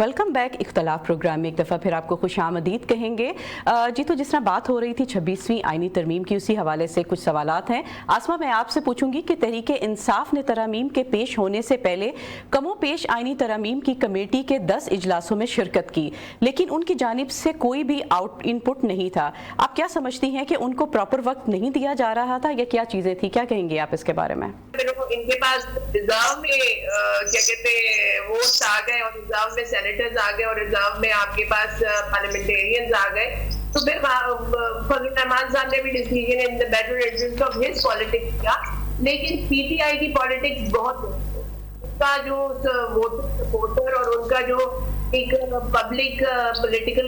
Welcome back इख्तलाफ programme में एक दफ़ा फिर आपको खुश आमदीद कहेंगे। जी तो जिस तरह बात हो रही थी 26वीं आईनी तरमीम की, उसी हवाले से कुछ सवालात हैं। आसमा, मैं आपसे पूछूंगी कि तहरीक इंसाफ ने तरमीम के पेश होने से पहले कमो पेश आईनी तरमीम की कमेटी के 10 इजलासों में शिरकत की, लेकिन उनकी जानिब से कोई भी इनपुट नहीं था। आप क्या समझती हैं कि उनको प्रॉपर वक्त नहीं दिया जा रहा था या क्या चीज़ें थी? क्या कहेंगे आप इसके बारे में? इनके पास रिजर्व में क्या कहते हैं वोट्स आ गए और रिजर्व में सेनेटर्स आ गए और रिजर्व में आपके पास पार्लियामेंटेरियंस आ गए, तो फिर फजल रहमान साहब ने भी decision in the better interest of his politics किया। लेकिन पीटीआई की पॉलिटिक्स बहुत, उनका जो वोटर सपोर्टर और उनका जो एक पब्लिक पॉलिटिकल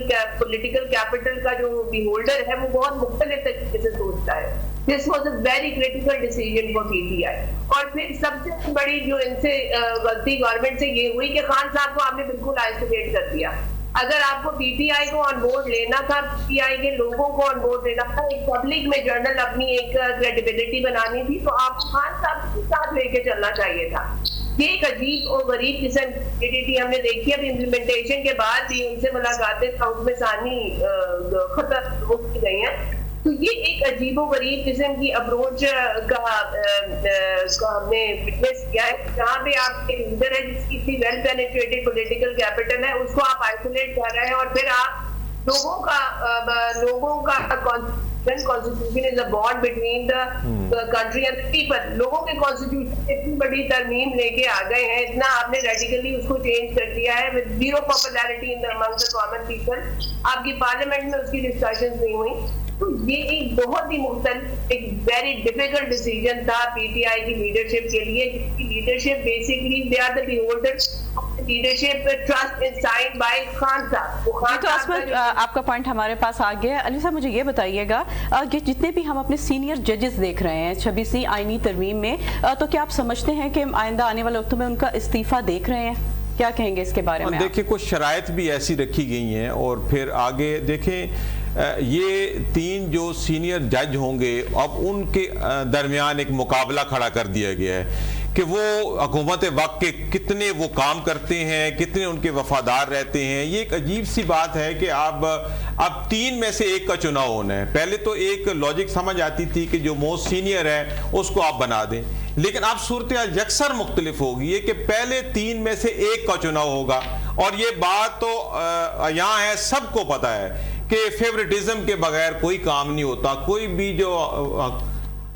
कैपिटल का जो होल्डर है वो बहुत मुख्तलिफ तरीके से सोचता है। This was a very critical decision for PTI. और फिर सबसे बड़ी जो इनसे गलती गवर्नमेंट से ये हुई कि खान साहब को आपने बिल्कुल आइसोलेट कर दिया। अगर आपको पीटीआई को ऑन बोर्ड लेना था, पीटीआई के लोगों को ऑन बोर्ड लेना था, एक पब्लिक में जर्नल अपनी एक क्रेडिबिलिटी बनानी थी, तो आपको खान साहब के साथ लेके चलना चाहिए था। ये एक अजीब और गरीब किस्म की हमने देखी है। इम्प्लीमेंटेशन के बाद भी उनसे मुलाकातें में सानी खत्म की गई हैं। तो ये एक अजीबो गरीब किस्म की अप्रोच का हमने विटनेस किया है, जहाँ पे आप एक लीडर है जिसकी इतनी वेल पेनिट्रेटेड पॉलिटिकल कैपिटल है, उसको आप आइसोलेट कर रहे हैं और फिर आप लोगों का constitution is a bond between the country and people. लोगों के कॉन्स्टिट्यूशन इतनी बड़ी तरमीम लेके आ गए हैं, इतना आपने रेडिकली उसको चेंज कर दिया है with zero popularity in the among the common people. आपकी पार्लियामेंट में उसकी डिस्कशंस नहीं हुई। तो ये एक बहुत ही मुख्तलिफ, एक वेरी डिफिकल्ट डिसीजन था पीटीआई की लीडरशिप के लिए, जिसकी leadership basically they are the beholders leadership trust is signed by Khan sahab. तो आपका पॉइंट हमारे पास आ गया। अली साहब, मुझे ये बताइएगा कि जितने भी हम अपने सीनियर जजेस देख रहे हैं 26वीं आईनी तरमीम में, तो क्या आप समझते हैं कि आइंदा आने वाले वक्त में उनका इस्तीफा देख रहे हैं? क्या कहेंगे इसके बारे में? देखिए, कुछ शराइत भी ऐसी रखी गई हैं और फिर आगे देखें, ये 3 जो सीनियर जज होंगे, अब उनके दरमियान एक मुकाबला खड़ा कर दिया गया है कि वो हुकूमत वक्त के कितने वो काम करते हैं, कितने उनके वफादार रहते हैं। ये एक अजीब सी बात है कि अब 3 में से एक का चुनाव होना है। पहले तो एक लॉजिक समझ आती थी कि जो मोस्ट सीनियर है उसको आप बना दें, लेकिन अब सूरत यकसर मुख्तलिफ होगी है कि पहले 3 में से एक का चुनाव होगा। और ये बात तो यहाँ है, सबको पता है कि फेवरेटिज्म के बगैर कोई काम नहीं होता। कोई भी जो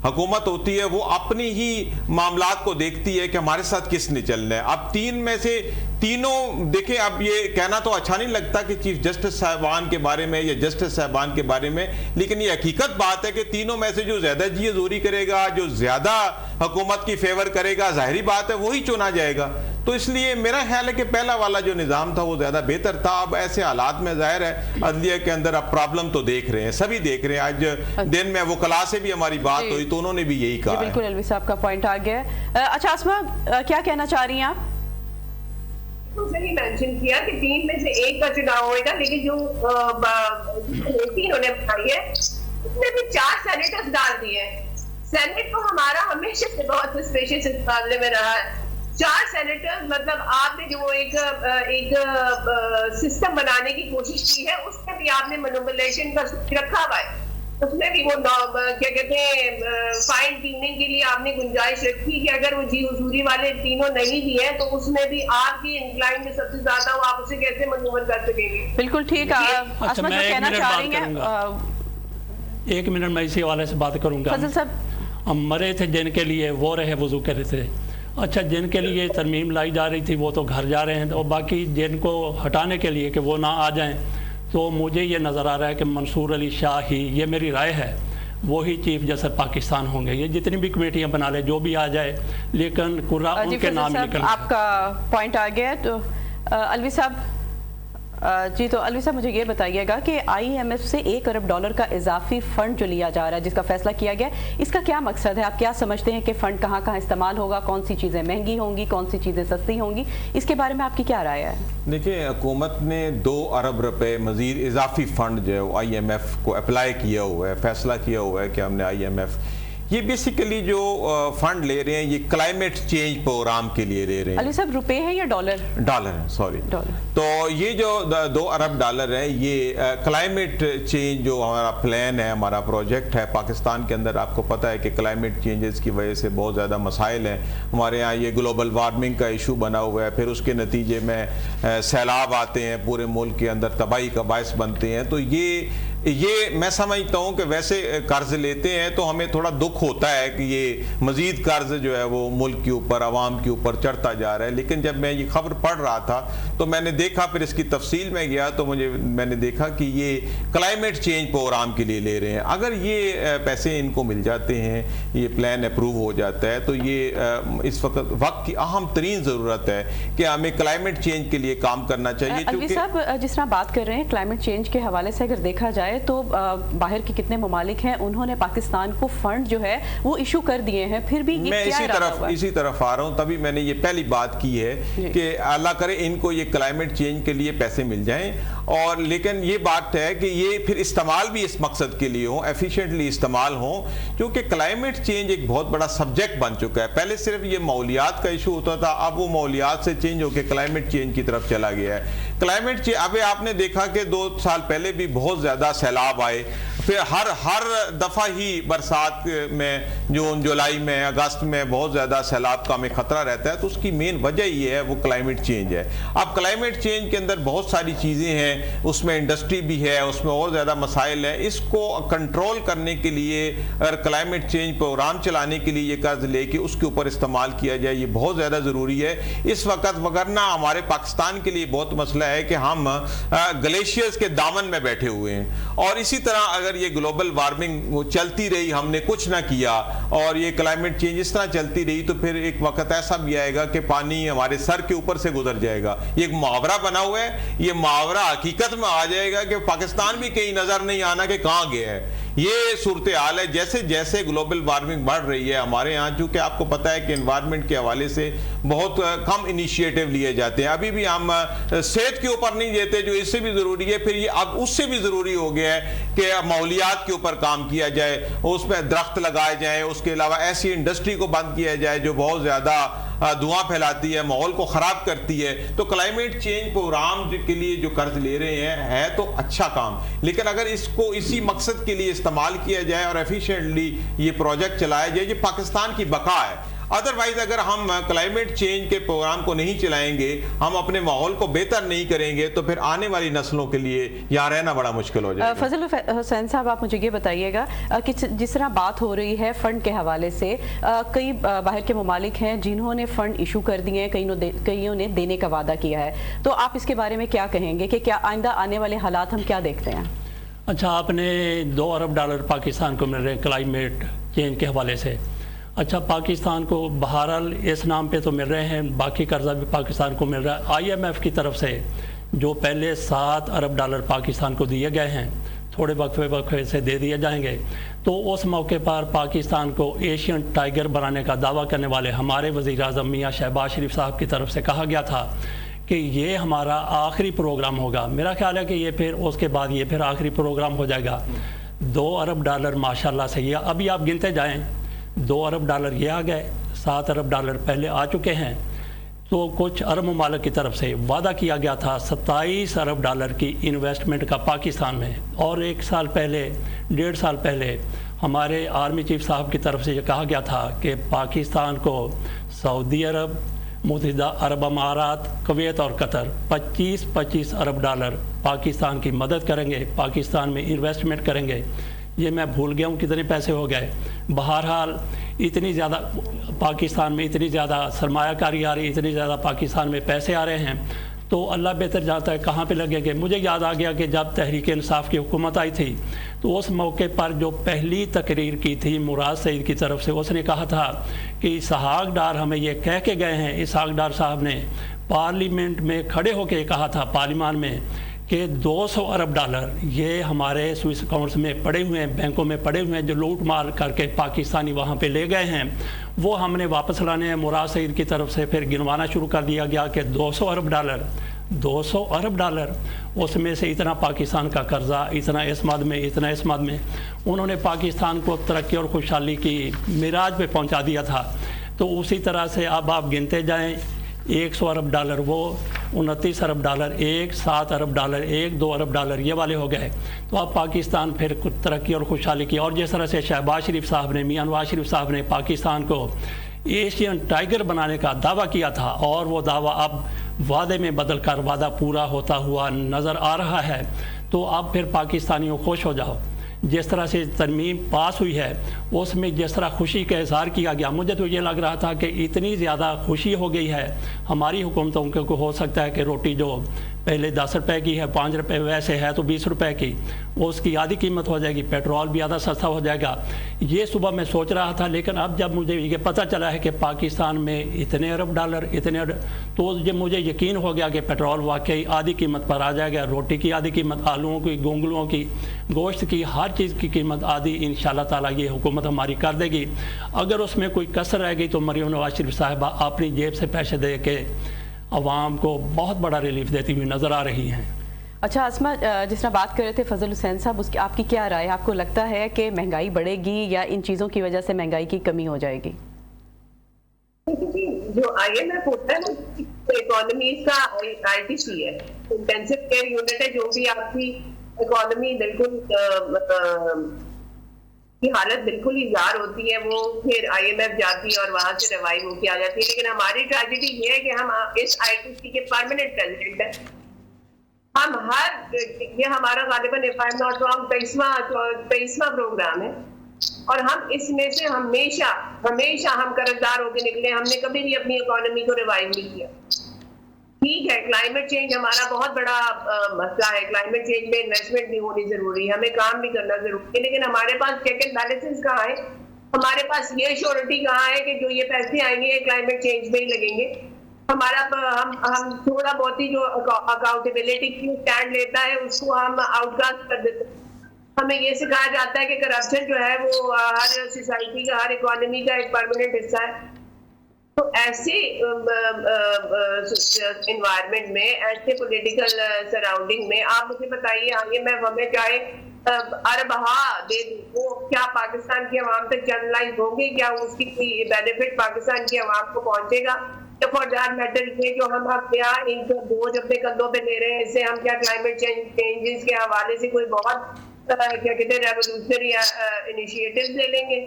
हुकूमत होती है वो अपनी ही मामलात को देखती है कि हमारे साथ किसने चलना है। अब 3 में से तीनों देखें, अब ये कहना तो अच्छा नहीं लगता कि चीफ जस्टिस साहबान के बारे में या जस्टिस साहबान के बारे में, लेकिन ये हकीकत बात है कि तीनों में से जो ज्यादा जिये जोरी करेगा, जो ज्यादा हुकूमत की फेवर करेगा, जाहिरी बात है वही चुना जाएगा। तो इसलिए मेरा ख्याल है कि पहला वाला जो निज़ाम था वो ज़्यादा बेहतर था। अब ऐसे हालात में जाहिर है अदलिया के अंदर अब प्रॉब्लम तो देख रहे हैं, सभी देख रहे हैं। आज दिन में वो कला से भी हमारी बात हुई तो उन्होंने भी यही कहा। बिल्कुल, अलवी साहब का पॉइंट आ गया। अच्छा आसमा, क्या कहना चाह रही हैं आप? तो सही मेंशन किया कि 3 में से एक का चुनाव होगा, लेकिन जो उन्होंने बताई है उसमें भी 4 सेनेटर्स डाल दिए। सेनेट तो हमारा हमेशा से बहुत सस्पेशियस इस मामले में रहा है। 4 सेनेटर्स, मतलब आपने जो एक सिस्टम बनाने की कोशिश की है उसमें भी आपने मैनिपुलेशन का रखा हुआ है। उसमें भी वो क्या कहते हैं फाइन ट्यूनिंग के लिए आपने गुंजाइश रखी कि अगर वो जी हुजूरी वाले तीनों नहीं भी हैं तो उसमें भी आपकी इंक्लाइन में सबसे ज्यादा हो, आप उसे कैसे मैनूवर कर सकेंगे? बिल्कुल ठीक है। अच्छा, मैं कहना चाह रही हैं, 1 मिनट मैं इसी वाले से बात करूंगा। फजल साहब, हम मरे थे जिनके लिए वो रहे वजू कर रहे थे। अच्छा, जिनके लिए तरमीम लाई जा रही थी वो तो घर जा रहे हैं, और बाकी जिनको हटाने के लिए कि वो ना आ जाएं, तो मुझे ये नज़र आ रहा है कि मंसूर अली शाह ही, ये मेरी राय है, वो ही चीफ जस्टिस पाकिस्तान होंगे। ये जितनी भी कमेटियां बना ले, जो भी आ जाए, लेकिन कुर्रा उनके नाम निकल। आपका पॉइंट आ गया। तो अलवी साहब, जी तो अलवी साहब मुझे ये बताइएगा कि IMF से $1 अरब का इजाफी फंड जो लिया जा रहा है, जिसका फैसला किया गया, इसका क्या मकसद है? आप क्या समझते हैं कि फंड कहाँ कहाँ इस्तेमाल होगा, कौन सी चीज़ें महंगी होंगी, कौन सी चीज़ें सस्ती होंगी? इसके बारे में आपकी क्या राय है? देखिए, हुकूमत ने $2 अरब मज़ीद इजाफी फ़ंड जो है IMF को अप्लाई किया हुआ है, फैसला किया हुआ है कि हमने IMF ये बेसिकली जो फंड ले रहे हैं ये क्लाइमेट चेंज प्रोग्राम के लिए ले रहे हैं। अली साहब रुपए है या डॉलर? डॉलर है, सॉरी डॉलर। तो ये जो 2 अरब डॉलर है ये क्लाइमेट चेंज जो हमारा प्लान है, हमारा प्रोजेक्ट है पाकिस्तान के अंदर। आपको पता है कि क्लाइमेट चेंजेस की वजह से बहुत ज़्यादा मसाइल हैं हमारे यहाँ। ये ग्लोबल वार्मिंग का इशू बना हुआ है, फिर उसके नतीजे में सैलाब आते हैं, पूरे मुल्क के अंदर तबाही का बायस बनते हैं। तो ये मैं समझता हूँ कि वैसे कर्ज लेते हैं तो हमें थोड़ा दुख होता है कि ये मज़ीद कर्ज जो है वो मुल्क के ऊपर, आवाम के ऊपर चढ़ता जा रहा है। लेकिन जब मैं ये खबर पढ़ रहा था तो मैंने देखा, फिर इसकी तफसील में गया तो मैंने देखा कि ये क्लाइमेट चेंज प्रोग्राम के लिए ले रहे हैं। अगर ये पैसे इनको मिल जाते हैं, ये प्लान अप्रूव हो जाता है, तो ये इस वक्त की अहम तरीन ज़रूरत है कि हमें क्लाइमेट चेंज के लिए काम करना चाहिए। अलवी साहब, जिस तरह बात कर रहे हैं क्लाइमेट चेंज के हवाले से अगर देखा जाए तो बाहर के कितने ममालिक हैं उन्होंने पाकिस्तान को फंड जो है वो इशू कर दिए हैं, फिर भी ये मैं क्या इसी तरफ आ रहा हूं। तभी मैंने ये पहली बात की है कि अल्लाह करे इनको ये क्लाइमेट चेंज के लिए पैसे मिल जाएं। और लेकिन ये बात है कि ये फिर इस्तेमाल भी इस मकसद के लिए हो, एफिशिएंटली इस्तेमाल हो, क्योंकि क्लाइमेट चेंज एक बहुत बड़ा सब्जेक्ट बन चुका है। पहले सिर्फ ये माहौलियात का इशू होता था, अब वो माहौलियात से चेंज होकर क्लाइमेट चेंज की तरफ चला गया है। क्लाइमेट चेंज, अभी आपने देखा कि 2 साल पहले भी बहुत ज़्यादा सैलाब आए, फिर हर दफ़ा ही बरसात में जून, जुलाई में, अगस्त में बहुत ज़्यादा सैलाब का हमें ख़तरा रहता है। तो उसकी मेन वजह ये है, वो क्लाइमेट चेंज है। अब क्लाइमेट चेंज के अंदर बहुत सारी चीज़ें हैं, उसमें इंडस्ट्री भी है, उसमें और ज़्यादा मसाइल हैं। इसको कंट्रोल करने के लिए अगर क्लाइमेट चेंज प्रोग्राम चलाने के लिए ये कर्ज लेके उसके ऊपर इस्तेमाल किया जाए, ये बहुत ज़्यादा ज़रूरी है इस वक्त। वगरना हमारे पाकिस्तान के लिए बहुत मसला है कि हम ग्लेशियर्स के दामन में बैठे हुए हैं, और इसी तरह अगर ये ग्लोबल वार्मिंग चलती रही, हमने कुछ ना किया और ये क्लाइमेट चेंज इस तरह चलती रही, तो फिर एक वक्त ऐसा भी आएगा कि पानी हमारे सर के ऊपर से गुजर जाएगा। ये एक मुहावरा बना हुआ है, ये मुहावरा हकीकत में आ जाएगा कि पाकिस्तान भी कहीं नजर नहीं आना कि कहाँ गया है। ये सूरत हाल है। जैसे जैसे ग्लोबल वार्मिंग बढ़ रही है हमारे यहाँ, चूँकि आपको पता है कि एनवायरनमेंट के हवाले से बहुत कम इनिशिएटिव लिए जाते हैं। अभी भी हम सेहत के ऊपर नहीं देते जो इससे भी ज़रूरी है, फिर ये अब उससे भी ज़रूरी हो गया है कि माहौलियात के ऊपर काम किया जाए, उसमें दरख्त लगाए जाएँ, उसके अलावा ऐसी इंडस्ट्री को बंद किया जाए जो बहुत ज़्यादा धुआं फैलाती है, माहौल को ख़राब करती है। तो क्लाइमेट चेंज प्रोग्राम के लिए जो कर्ज ले रहे हैं है तो अच्छा काम, लेकिन अगर इसको इसी मकसद के लिए इस्तेमाल किया जाए और एफिशिएंटली ये प्रोजेक्ट चलाया जाए, ये पाकिस्तान की बका है। अदरवाइज अगर हम क्लाइमेट चेंज के प्रोग्राम को नहीं चलाएंगे, हम अपने माहौल को बेहतर नहीं करेंगे, तो फिर आने वाली नस्लों के लिए यहाँ रहना बड़ा मुश्किल हो जाएगा। फजल हुसैन साहब, आप मुझे ये बताइएगा कि जिस तरह बात हो रही है फंड के हवाले से, कई बाहर के ममालिक हैं जिन्होंने फंड इशू कर दिए हैं, कईयों ने देने का वादा किया है, तो आप इसके बारे में क्या कहेंगे कि क्या आइंदा आने वाले हालात हम क्या देखते हैं? अच्छा, आपने 2 अरब डॉलर पाकिस्तान को मिल रहे हैं क्लाइमेट चेंज के हवाले से। अच्छा, पाकिस्तान को बहरहाल इस नाम पे तो मिल रहे हैं, बाकी कर्जा भी पाकिस्तान को मिल रहा है। IMF की तरफ से जो पहले 7 अरब डॉलर पाकिस्तान को दिए गए हैं, थोड़े वक्फे से दे दिए जाएंगे। तो उस मौके पर पाकिस्तान को एशियन टाइगर बनाने का दावा करने वाले हमारे वज़ीर आज़म मियाँ शहबाज शरीफ साहब की तरफ से कहा गया था कि ये हमारा आखिरी प्रोग्राम होगा। मेरा ख्याल है कि ये फिर उसके बाद ये फिर आखिरी प्रोग्राम हो जाएगा। 2 अरब डॉलर माशाल्लाह से, ये अभी आप गिनते जाएँ, 2 अरब डॉलर ये आ गए, 7 अरब डॉलर पहले आ चुके हैं। तो कुछ अरब ममालिक की तरफ से वादा किया गया था 27 अरब डॉलर की इन्वेस्टमेंट का पाकिस्तान में, और 1 साल पहले, 1.5 साल पहले हमारे आर्मी चीफ साहब की तरफ से ये कहा गया था कि पाकिस्तान को सऊदी अरब, मुत्तहिदा अरब अमारात, कुवैत और कतर 25-25 अरब डॉलर पाकिस्तान की मदद करेंगे, पाकिस्तान में इन्वेस्टमेंट करेंगे। ये मैं भूल गया हूँ कितने पैसे हो गए। बहरहाल इतनी ज़्यादा पाकिस्तान में, इतनी ज़्यादा सरमायाकारी आ रही, इतनी ज़्यादा पाकिस्तान में पैसे आ रहे हैं, तो अल्लाह बेहतर जानता है कहाँ पे लगेंगे। मुझे याद आ गया कि जब तहरीक इंसाफ की हुकूमत आई थी, तो उस मौके पर जो पहली तकरीर की थी मुराद सईद की तरफ से, उसने कहा था कि इसहाक डार हमें ये कह के गए हैं। इसहाक डार साहब ने पार्लियामेंट में खड़े होकर कहा था, पार्लियामान में, कि 200 अरब डॉलर ये हमारे स्विस अकाउंट्स में पड़े हुए हैं, बैंकों में पड़े हुए हैं, जो लूट मार करके पाकिस्तानी वहाँ पे ले गए हैं, वो हमने वापस लाने हैं। मुराद सईद की तरफ से फिर गिनवाना शुरू कर दिया गया कि 200 अरब डॉलर 200 अरब डॉलर, उसमें से इतना पाकिस्तान का कर्जा, इतना इस मद में, इतना इस मद में, उन्होंने पाकिस्तान को तरक्की और खुशहाली की मिराज पे पहुंचा दिया था। तो उसी तरह से अब आप गिनते जाएं, 100 अरब डॉलर वो, 29 अरब डॉलर एक, 7 अरब डॉलर एक, 2 अरब डॉलर ये वाले हो गए। तो अब पाकिस्तान फिर तरक्की और खुशहाली की। और जिस तरह से शहबाज शरीफ साहब ने, मियां नवाज शरीफ साहब ने पाकिस्तान को एशियन टाइगर बनाने का दावा किया था, और वो दावा अब वादे में बदल कर वादा पूरा होता हुआ नज़र आ रहा है। तो अब फिर पाकिस्तानियों खुश हो जाओ। जिस तरह से तरमीम पास हुई है उसमें जिस तरह खुशी का इजहार किया गया, मुझे तो ये लग रहा था कि इतनी ज़्यादा खुशी हो गई है हमारी हुकूमतों को, हो सकता है कि रोटी जो पहले 10 रुपए की है 5 रुपए वैसे है तो 20 रुपए की, उसकी आधी कीमत हो जाएगी, पेट्रोल भी आधा सस्ता हो जाएगा। ये सुबह मैं सोच रहा था, लेकिन अब जब मुझे ये पता चला है कि पाकिस्तान में इतने अरब डॉलर, तो जब मुझे यकीन हो गया कि पेट्रोल वाकई आधी कीमत पर आ जाएगा, रोटी की आधी कीमत, आलूओं की, गोंगलुओं की, गोश्त की, हर चीज़ की कीमत आधी इंशाल्लाह ताला ये हुकूमत हमारी कर देगी। अगर उसमें कोई कसर रह गई तो मरियम नवाज शरीफ साहिबा अपनी जेब से पैसे दे के अवाम को बहुत बड़ा रिलीफ देती हुई नज़र आ रही हैं। अच्छा आसमा, जिस तरह बात कर रहे थे फजल हुसैन साहब, उसकी आपकी क्या राय है? आपको लगता है कि महंगाई बढ़ेगी या इन चीज़ों की वजह से महंगाई की कमी हो जाएगी? जो IMF होता है ना इकोनॉमी का ITC है, इंटेंसिव केयर यूनिट है, जो भी आपकी इकोनॉमी बिल्कुल की हालत बिल्कुल ही जार होती है, वो फिर IMF जाती है और वहां से रिवाइव होकर आ जाती है। लेकिन हमारी ट्रेजेडी ये है कि हम इस ITC के परमानेंट प्रेसिडेंट हैं। हम ये हमारा गालिबन if I am not wrong 23वां प्रोग्राम है, और हम इसमें से हमेशा हम कर्जदार होकर निकले। हमने कभी भी अपनी इकोनॉमी को रिवाइव नहीं किया। ठीक है, क्लाइमेट चेंज हमारा बहुत बड़ा मसला है, क्लाइमेट चेंज में इन्वेस्टमेंट भी होनी जरूरी है, हमें काम भी करना जरूरी है, लेकिन हमारे पास चेक एंड बैलेंसेस कहाँ है? हमारे पास ये श्योरिटी कहाँ है कि जो ये पैसे आएंगे ये क्लाइमेट चेंज में ही लगेंगे? हमारा हम थोड़ा बहुत ही जो अकाउंटेबिलिटी की स्टैंड लेता है उसको हम आउटकास्ट कर देते हैं। हमें ये सिखाया जाता है कि करप्शन जो है वो हर सोसाइटी का, हर इकोनॉमी का एक परमानेंट हिस्सा है। तो ऐसे इन्वायरमेंट में, ऐसे पॉलिटिकल सराउंडिंग में आप मुझे बताइए, आगे मैं हमें चाहे अरबहा दे दूं, वो क्या पाकिस्तान की आवाम तक चैनलाइज होंगे? क्या उसकी बेनिफिट पाकिस्तान की आवाम को पहुंचेगा? या फॉर दैट मैटर ये जो हम क्या इनको बोझ अपने कंधों पे ले रहे हैं, इससे हम क्या क्लाइमेट चेंजेस के हवाले से कोई बहुत क्या कहते हैं रेवोल्यूशनरी इनिशिएटिव्स ले लेंगे?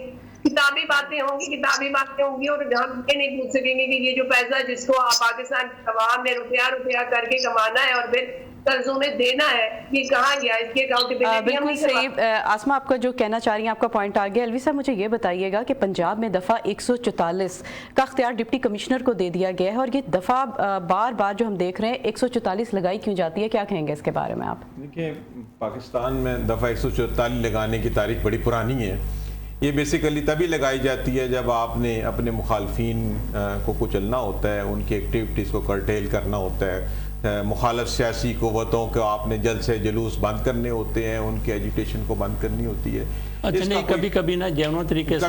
किताबी बातें होंगी और हम ये नहीं पूछ सकेंगे कि ये जो पैसा जिसको पाकिस्तान की अवाम ने रुपया करके कमाना है और फिर कर्जों में देना है, ये कहाँ गया? इसकी अकाउंटेबिलिटी बिल्कुल सही। आसमा, आपका जो कहना चाह रही हैं आपका पॉइंट आ गया। अलवी साहब, मुझे ये बताइएगा कि पंजाब में दफ़ा 144 का अख्तियार डिप्टी कमिश्नर को दे दिया गया है, और ये दफ़ा बार बार जो हम देख रहे हैं 144 लगाई क्यों जाती है? क्या कहेंगे इसके बारे में आप? देखिए, पाकिस्तान में दफ़ा 144 लगाने की तारीख बड़ी पुरानी है। ये बेसिकली तभी लगाई जाती है जब आपने अपने मुखालफिन को कुचलना होता है, उनकी एक्टिविटीज़ को कर्टेल करना होता है, मुखालफ सियासी क़ुव्वतों को आपने जल्द से जुलूस बंद करने होते हैं, उनकी एजुटेशन को बंद करनी होती है। अच्छा, नहीं, कभी कभी ना जेनुइन तरीके से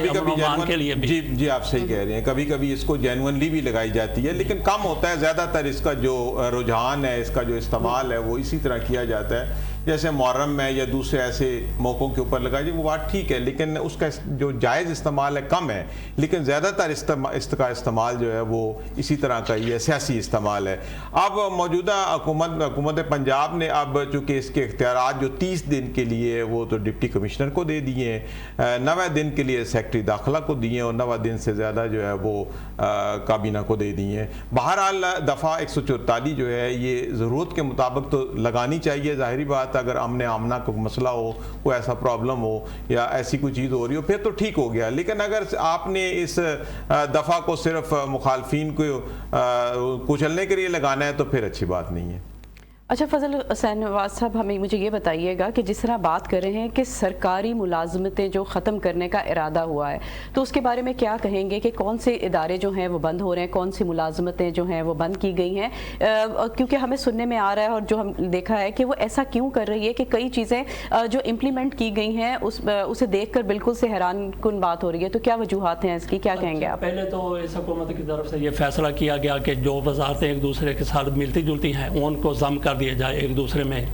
के लिए भी जी आप सही कह रहे हैं, कभी कभी इसको जेनुइनली भी लगाई जाती है, लेकिन कम होता है। ज़्यादातर इसका जो रुझान है, इसका जो इस्तेमाल है वो इसी तरह किया जाता है जैसे मुहर्रम में या दूसरे ऐसे मौक़ों के ऊपर लगाई जाए, वो बात ठीक है, लेकिन उसका जो जायज़ इस्तेमाल है कम है, लेकिन ज़्यादातर इसका इस्तेमाल जो है वो इसी तरह का ही है, सियासी इस्तेमाल है। अब मौजूदा हुकूमत पंजाब ने अब चूँकि इसके इख्तियारात जो 30 दिन के लिए वो तो डिप्टी कमिश्नर को दे दिए हैं, 90 दिन के लिए सेक्रेटरी दाखिला को दिए हैं, और 90 दिन से ज़्यादा जो है वो काबीना को दे दिए हैं। बहरहाल दफ़ा 144 जो है ये ज़रूरत के मुताबिक तो लगानी चाहिए। ज़ाहिरी बात, अगर आमने आमना को मसला हो, कोई ऐसा प्रॉब्लम हो या ऐसी कोई चीज़ हो रही हो, फिर तो ठीक हो गया, लेकिन अगर आपने इस दफ़ा को सिर्फ मुखालफिन को कुचलने के लिए लगाना है तो फिर अच्छी बात नहीं है। अच्छा फजल हुसैन नवाज साहब, हमें मुझे ये बताइएगा कि जिस तरह बात कर रहे हैं कि सरकारी मुलाजमतें जो ख़त्म करने का इरादा हुआ है, तो उसके बारे में क्या कहेंगे कि कौन से इदारे जो हैं वो बंद हो रहे हैं, कौन सी मुलाजमतें जो हैं वो बंद की गई हैं? क्योंकि हमें सुनने में आ रहा है और जो हम देखा है कि वो ऐसा क्यों कर रही है कि कई चीज़ें जो इम्प्लीमेंट की गई हैं उसे देख कर बिल्कुल से हैरान कुन बात हो रही है। तो क्या वजूहात हैं इसकी, क्या कहेंगे आप? पहले तो इस हुकूमत की तरफ से ये फैसला किया गया कि जो वजारतें एक दूसरे के साथ मिलती जुलती हैं उनको जम कर दिया जाए, एक दूसरे में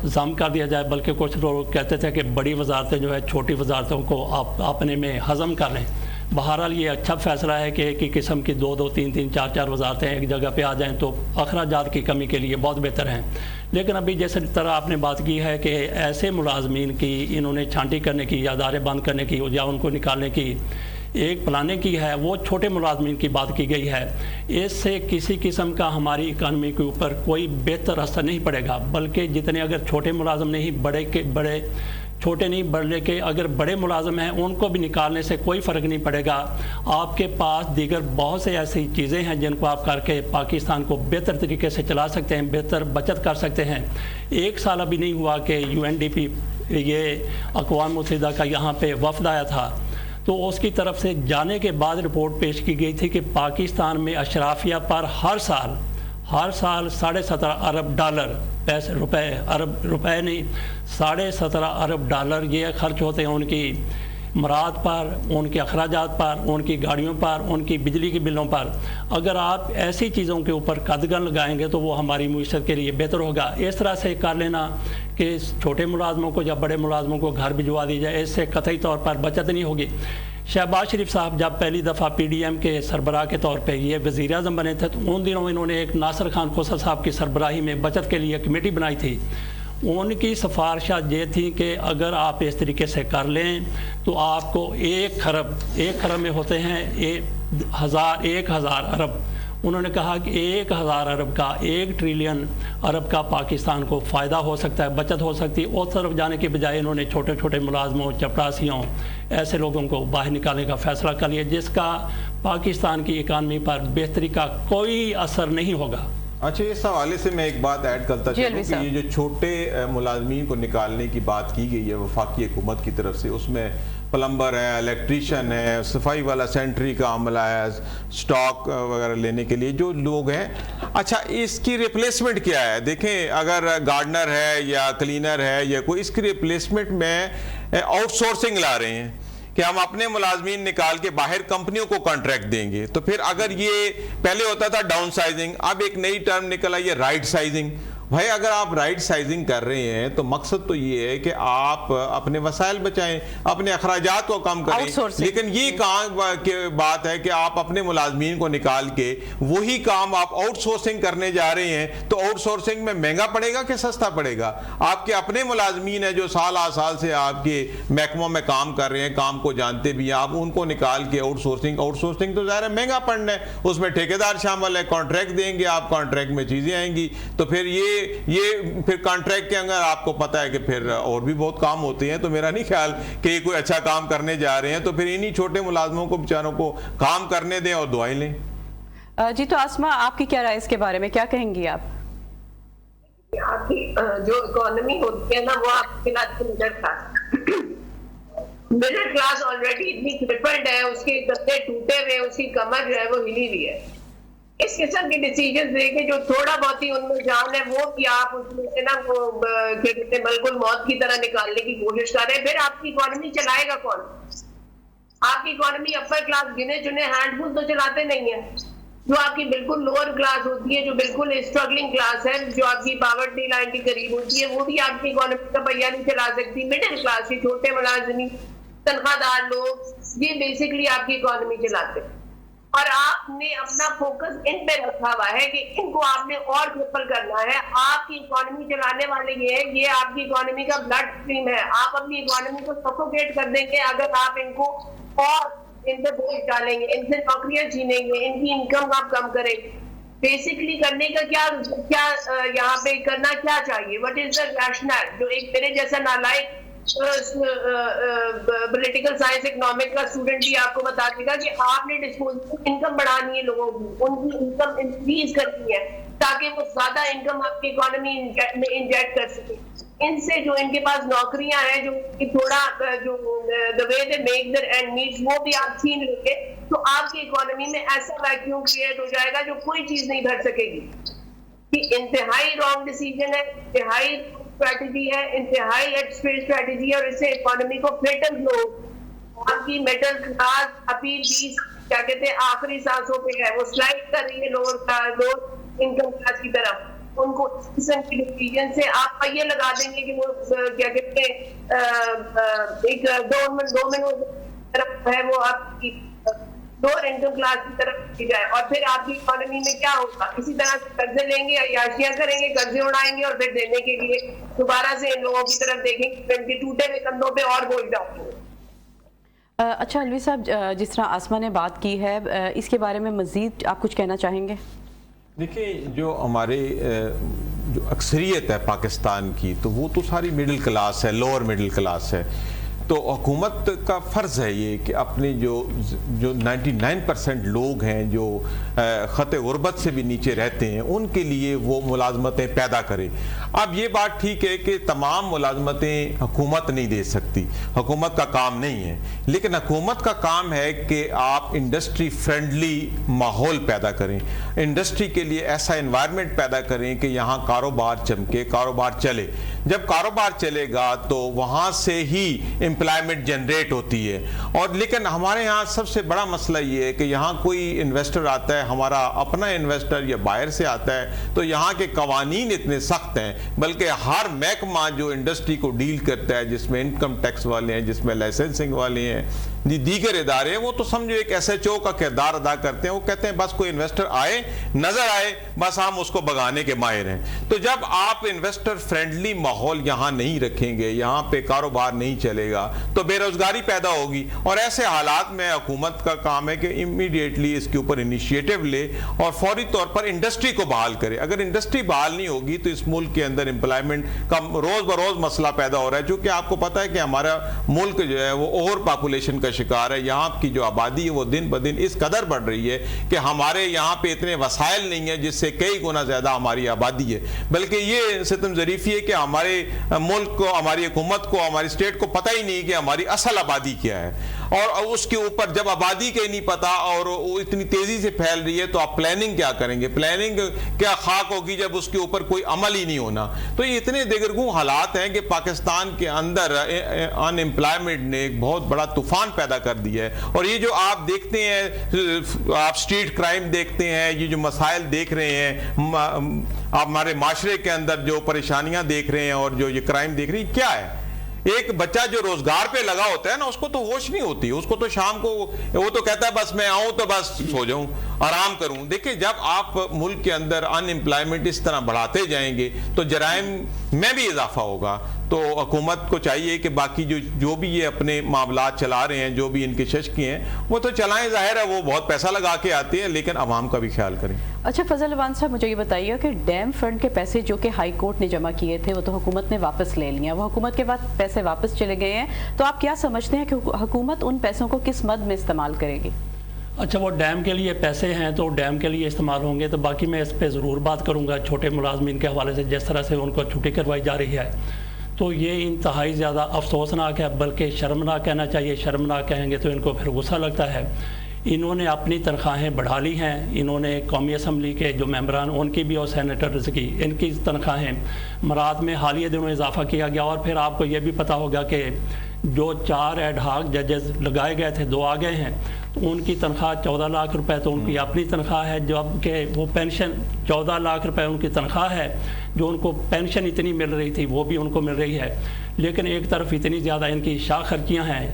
जम कर दिया जाए। बल्कि कुछ लोग कहते थे कि बड़ी वजारतें जो है छोटी वजारतों को आप अपने में हज़म कर लें। बहरहाल ये अच्छा फ़ैसला है कि एक ही किस्म की 2-2, 3-3, 4-4 वजारतें एक जगह पे आ जाएं तो अखराजात की कमी के लिए बहुत बेहतर हैं। लेकिन अभी जैसे तरह आपने बात की है कि ऐसे मुलाजमीन की इन्होंने छांटी करने की या अदारे बंद करने की या उनको निकालने की एक प्लानिंग की है, वो छोटे मुलाजमीन की बात की गई है। इससे किसी किस्म का हमारी इकानमी के ऊपर कोई बेहतर असर नहीं पड़ेगा, बल्कि जितने अगर छोटे मुलाजम नहीं बड़े छोटे नहीं बड़े के अगर बड़े मुलाजम हैं उनको भी निकालने से कोई फ़र्क नहीं पड़ेगा। आपके पास दीगर बहुत से ऐसी चीज़ें हैं जिनको आप करके पाकिस्तान को बेहतर तरीके से चला सकते हैं, बेहतर बचत कर सकते हैं। एक साल अभी नहीं हुआ कि UNDP ये अक़वाम मुत्तहिदा का यहाँ पे वफ़द आया था, तो उसकी तरफ से जाने के बाद रिपोर्ट पेश की गई थी कि पाकिस्तान में अशराफिया पर हर साल 17.5 अरब डॉलर पैसे रुपए नहीं 17.5 अरब डॉलर ये खर्च होते हैं उनकी मराद पर, उनके अखराजात पर, उनकी गाड़ियों पर, उनकी बिजली के बिलों पर। अगर आप ऐसी चीज़ों के ऊपर कदगन लगाएंगे तो वो हमारी मुईशत के लिए बेहतर होगा। इस तरह से कर लेना कि छोटे मुलाजमों को या बड़े मुलाजमों को घर भिजवा दी जाए, इससे कतई तौर पर बचत नहीं होगी। शहबाज शरीफ साहब जब पहली दफ़ा PDM के सरबराह के तौर पे ये वज़ीर आज़म बने थे तो उन दिनों इन्होंने एक नासिर खान खोसर साहब की सरबराही में बचत के लिए कमेटी बनाई थी। उनकी सिफारिशात ये थी कि अगर आप इस तरीके से कर लें तो आपको 1 खरब में होते हैं 1,000 अरब। उन्होंने कहा कि 1,000 अरब का 1 ट्रिलियन अरब का पाकिस्तान को फ़ायदा हो सकता है, बचत हो सकती है। उस तरफ जाने के बजाय इन्होंने छोटे छोटे मुलाजमों, चपरासियों, ऐसे लोगों को बाहर निकालने का फ़ैसला कर लिया जिसका पाकिस्तान की इकानमी पर बेहतरी का कोई असर नहीं होगा। अच्छा, इस हवाले से मैं एक बात ऐड करता चलूँ कि ये जो छोटे मुलाजमीन को निकालने की बात की गई है वफाकी हुकूमत की तरफ से, उसमें प्लम्बर है, इलेक्ट्रीशियन है, सफाई वाला सेंट्री का अमला है, स्टॉक वगैरह लेने के लिए जो लोग हैं। अच्छा, इसकी रिप्लेसमेंट क्या है? देखें, अगर गार्डनर है या क्लीनर है या कोई, इसकी रिप्लेसमेंट में आउटसोर्सिंग ला रहे हैं कि हम अपने मुलाजमीन निकाल के बाहर कंपनियों को कॉन्ट्रैक्ट देंगे। तो फिर अगर ये पहले होता था डाउन साइजिंग, अब एक नई टर्म निकल आई है राइट साइजिंग। भाई अगर आप राइट साइजिंग कर रहे हैं तो मकसद तो ये है कि आप अपने वसाइल बचाएं, अपने अखराजात को कम करें। लेकिन ये काम की बात है कि आप अपने मुलाजमीन को निकाल के वही काम आप आउटसोर्सिंग करने जा रहे हैं। तो आउटसोर्सिंग में महंगा पड़ेगा कि सस्ता पड़ेगा? आपके अपने मुलाजमीन है जो साल से आपके महकमों में काम कर रहे हैं, काम को जानते भी हैं, आप उनको निकाल के आउटसोर्सिंग तो ज़ाहिर है महंगा पड़ना है, उसमें ठेकेदार शामिल है, कॉन्ट्रैक्ट देंगे आप, कॉन्ट्रैक्ट में चीज़ें आएंगी। तो फिर ये फिर कॉन्ट्रैक्ट के अंदर आपको पता है कि फिर और भी बहुत काम होते हैं। तो मेरा नहीं ख्याल कि कोई अच्छा काम करने जा रहे हैं, तो फिर इन्हीं छोटे मुलाजमों को बेचारों को काम करने दें और दुआएं लें। जी, तो आसमा आपकी क्या राय इसके बारे में, क्या कहेंगी आप? आपकी जो इकोनॉमी होती है ना, वो आपके मिडिल क्लास ऑलरेडी इतनी क्रिपल्ड है, उसके गद्दे टूटे हुए, उसकी कमर जो है वो हिली हुई है। इस किस्म के डिसीजन देके जो थोड़ा बहुत ही उनमें जान है वो कि आप उसमें से ना वो बिल्कुल मौत की तरह निकालने की कोशिश कर रहे हैं। फिर आपकी इकोनॉमी चलाएगा कौन? आपकी इकोनॉमी अपर क्लास गिने चुने हैंडफुल तो चलाते नहीं है। जो आपकी बिल्कुल लोअर क्लास होती है, जो बिल्कुल स्ट्रगलिंग क्लास है, जो आपकी पावर्टी लाइन के करीब होती है, वो भी आपकी इकोनॉमी का पहिया नहीं चला सकती। मिडिल क्लास के छोटे मुलाजिम, तनख्वाहदार लोग, ये बेसिकली आपकी इकोनॉमी चलाते हैं। और आपने अपना फोकस इन पे रखा हुआ है कि इनको आपने और ट्रिपल करना है। आपकी इकोनॉमी चलाने वाले ये आपकी इकोनॉमी का ब्लड स्ट्रीम है। आप अपनी इकोनॉमी को सफोकेट कर देंगे अगर आप इनको और इन पे बोझ डालेंगे, इनसे नौकरियां छीनेंगे, इनकी इनकम आप कम करेंगे। बेसिकली करने का क्या यहाँ पे करना क्या चाहिए? What is the rational? जो एक मेरे जैसा नालायक پولیٹیکل سائنس اکنامک کا اسٹوڈنٹ بھی آپ کو بتا دے گا کہ آپ نے ڈسپوزیبل انکم بڑھانی ہے لوگوں کی، ان کی انکم انکریز کرنی ہے تاکہ وہ زیادہ انکم آپ کی اکانومی میں انجیکٹ کر سکیں. ان سے جو ان کے پاس نوکریاں ہیں جو تھوڑا جو the way they make their end meets وہ بھی آپ چھین لیں گے تو آپ کی اکانومی میں ایسا ویکیوم کریٹ ہو جائے گا جو کوئی چیز نہیں بھر سکے گی. یہ انتہائی رانگ ڈیسیجن ہے، انتہائی اسٹریٹجی ہے، انتہائی اسٹریٹجی ہے، اور اس سے اکانومی کو فیٹل بلو. آپ کی مڈل کلاس ابھی 20 کیا کہتے ہیں آخری سانسوں پہ ہے، وہ سلائڈ کر رہی ہے لوور انکم کلاس کی طرف. ان کو اس قسم کی ڈیسیجن سے آپ یہ لگا دیں گے کہ وہ کیا کہتے ہیں ایک گورنمنٹ طرف ہے وہ آپ کی لوور انکم کلاس کی طرف کی جائے، اور پھر آپ کی اکانومی میں کیا ہوگا؟ اسی طرح سے قرضے لیں گے، عیاشیاں کریں گے، قرضے اڑائیں گے، اور پھر دینے کے لیے دوبارہ سے ان لوگوں کی طرف دیکھیں گے، ان کے ٹوٹے ہوئے کندھوں پہ اور بوجھ ڈالیں گے. اچھا علوی صاحب، جس طرح آسما نے بات کی ہے، اس کے بارے میں مزید آپ کچھ کہنا چاہیں گے؟ دیکھیں، جو ہمارے جو اکثریت ہے پاکستان کی تو وہ تو ساری مڈل کلاس ہے، لوور مڈل کلاس ہے. تو حکومت کا فرض ہے یہ کہ اپنے جو 99% لوگ ہیں جو خط غربت سے بھی نیچے رہتے ہیں ان کے لیے وہ ملازمتیں پیدا کرے. اب یہ بات ٹھیک ہے کہ تمام ملازمتیں حکومت نہیں دے سکتی، حکومت کا کام نہیں ہے، لیکن حکومت کا کام ہے کہ آپ انڈسٹری فرینڈلی ماحول پیدا کریں، انڈسٹری کے لیے ایسا انوائرمنٹ پیدا کریں کہ یہاں کاروبار چمکے، کاروبار چلے. جب کاروبار چلے گا تو وہاں سے ہی امپلائمنٹ جنریٹ ہوتی ہے. اور لیکن ہمارے یہاں سب سے بڑا مسئلہ یہ ہے کہ یہاں کوئی انویسٹر آتا ہے، ہمارا اپنا انویسٹر یا باہر سے آتا ہے، تو یہاں کے قوانین اتنے سخت ہیں، بلکہ ہر محکمہ جو انڈسٹری کو ڈیل کرتا ہے، جس میں انکم ٹیکس والے ہیں، جس میں لائسنسنگ والے ہیں، دیگر ادارے ہیں، وہ تو سمجھو ایک ایس ایچ او کا کردار ادا کرتے ہیں. وہ کہتے ہیں بس کوئی انویسٹر آئے، نظر آئے، بس ہم اس کو بگانے کے ماہر ہیں. تو جب آپ انویسٹر فرینڈلی ماحول یہاں نہیں رکھیں گے، یہاں پہ کاروبار نہیں چلے گا تو بے روزگاری پیدا ہوگی. اور ایسے حالات میں حکومت کا کام ہے کہ امیڈیٹلی اس کے اوپر انیشیٹو لے اور فوری طور پر انڈسٹری کو بحال کرے. اگر انڈسٹری بحال نہیں ہوگی تو اس ملک کے اندر امپلائمنٹ کا روز بروز مسئلہ پیدا ہو رہا ہے. چونکہ آپ کو پتہ ہے کہ ہمارا ملک جو ہے وہ اوور پاپولیشن کا شکار ہے. یہاں کی جو آبادی ہے وہ دن بدن اس قدر بڑھ رہی ہے کہ ہمارے یہاں پہ اتنے وسائل نہیں ہیں جس سے کئی گنا زیادہ ہماری آبادی ہے. بلکہ یہ ستم ظریفی ہے کہ ہمارے ملک کو، ہماری حکومت کو، ہماری اسٹیٹ کو پتہ ہی نہیں کہ ہماری اصل آبادی کیا ہے. اور اس کے اوپر جب آبادی کا ہی نہیں پتا اور وہ اتنی تیزی سے پھیل رہی ہے تو آپ پلاننگ کیا کریں گے؟ پلاننگ کیا خاک ہوگی جب اس کے اوپر کوئی عمل ہی نہیں ہونا؟ تو یہ اتنے دیگرگوں حالات ہیں کہ پاکستان کے اندر ان امپلائمنٹ نے ایک بہت بڑا طوفان پیدا کر دیا ہے. اور یہ جو آپ دیکھتے ہیں، آپ اسٹریٹ کرائم دیکھتے ہیں، یہ جو مسائل دیکھ رہے ہیں، آپ ہمارے معاشرے کے اندر جو پریشانیاں دیکھ رہے ہیں اور جو یہ کرائم دیکھ رہے ہیں، کیا ہے؟ ایک بچہ جو روزگار پہ لگا ہوتا ہے نا، اس کو تو ہوش نہیں ہوتی، اس کو تو شام کو وہ تو کہتا ہے بس میں آؤں تو بس سو جاؤں، آرام کروں. دیکھیں، جب آپ ملک کے اندر ان امپلائمنٹ اس طرح بڑھاتے جائیں گے تو جرائم میں بھی اضافہ ہوگا. تو حکومت کو چاہیے کہ باقی جو بھی یہ اپنے معاملات چلا رہے ہیں، جو بھی ان کے ششکی ہیں، وہ تو چلائیں. ظاہر ہے وہ بہت پیسہ لگا کے آتے ہیں، لیکن عوام کا بھی خیال کریں. اچھا فضل عوان صاحب، مجھے یہ بتائیے کہ ڈیم فنڈ کے پیسے جو کہ ہائی کورٹ نے جمع کیے تھے وہ تو حکومت نے واپس لے لیا، وہ حکومت کے بعد پیسے واپس چلے گئے ہیں، تو آپ کیا سمجھتے ہیں کہ حکومت ان پیسوں کو کس مد میں استعمال کرے گی؟ اچھا، وہ ڈیم کے لیے پیسے ہیں تو ڈیم کے لیے استعمال ہوں گے. تو باقی میں اس پہ ضرور بات کروں گا چھوٹے ملازمین کے حوالے سے، جس طرح سے ان کو چھٹی کروائی جا رہی ہے تو یہ انتہائی زیادہ افسوسناک ہے، بلکہ شرمناک کہنا چاہیے. شرمناک کہیں گے تو ان کو پھر غصہ لگتا ہے. انہوں نے اپنی تنخواہیں بڑھا لی ہیں. انہوں نے قومی اسمبلی کے جو ممبران ان کی بھی اور سینیٹرز کی، ان کی تنخواہیں مراد میں حالیہ دنوں اضافہ کیا گیا. اور پھر آپ کو یہ بھی پتہ ہوگا کہ جو 4 ایڈ ہاک ججز لگائے گئے تھے 2 آ گئے ہیں، تو ان کی تنخواہ 14 لاکھ روپے تو ان کی اپنی تنخواہ ہے، جبکہ وہ پینشن 14 لاکھ روپے ان کی تنخواہ ہے. جو ان کو پینشن اتنی مل رہی تھی وہ بھی ان کو مل رہی ہے. لیکن ایک طرف اتنی زیادہ ان کی شاہ خرچیاں ہیں،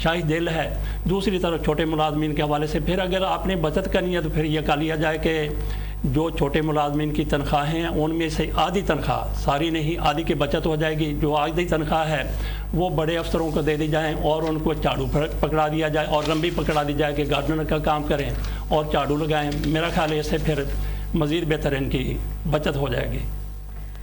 شاہی دل ہے، دوسری طرف چھوٹے ملازمین کے حوالے سے پھر اگر آپ نے بچت کرنی ہے تو پھر یہ کہہ لیا جائے کہ جو چھوٹے ملازمین کی تنخواہیں ہیں ان میں سے آدھی تنخواہ، ساری نہیں، آدھی کی بچت ہو جائے گی. جو آدھی تنخواہ ہے وہ بڑے افسروں کو دے دی جائیں اور ان کو جھاڑو پکڑا دیا جائے اور لمبی پکڑا دی جائے کہ گارڈنر کا کام کریں اور جھاڑو لگائیں. میرا خیال ہے اس سے پھر مزید بہتر ان کی بچت ہو جائے گی.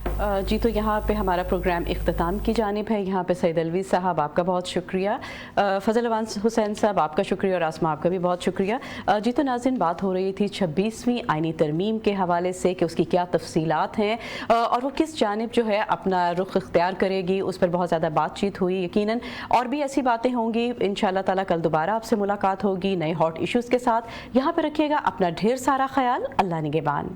जी, तो यहाँ पे हमारा प्रोग्राम इख्तिताम की जानिब है। यहाँ पे सईद अलवी साहब आपका बहुत शुक्रिया, फजल अवान हुसैन साहब आपका शुक्रिया और आसमा आपका भी बहुत शुक्रिया। जी, तो नाज़रीन, बात हो रही थी 26वीं आइनी तरमीम के हवाले से कि उसकी क्या तफसीलात हैं और वो किस जानिब जो है अपना रुख इख्तियार करेगी, उस पर बहुत ज़्यादा बातचीत हुई। यकीनन और भी ऐसी बातें होंगी। इंशाअल्लाह ताला कल दोबारा आपसे मुलाकात होगी नए हॉट इश्यूज़ के साथ। यहाँ पर रखिएगा अपना ढेर सारा ख्याल। अल्लाह निगहबान।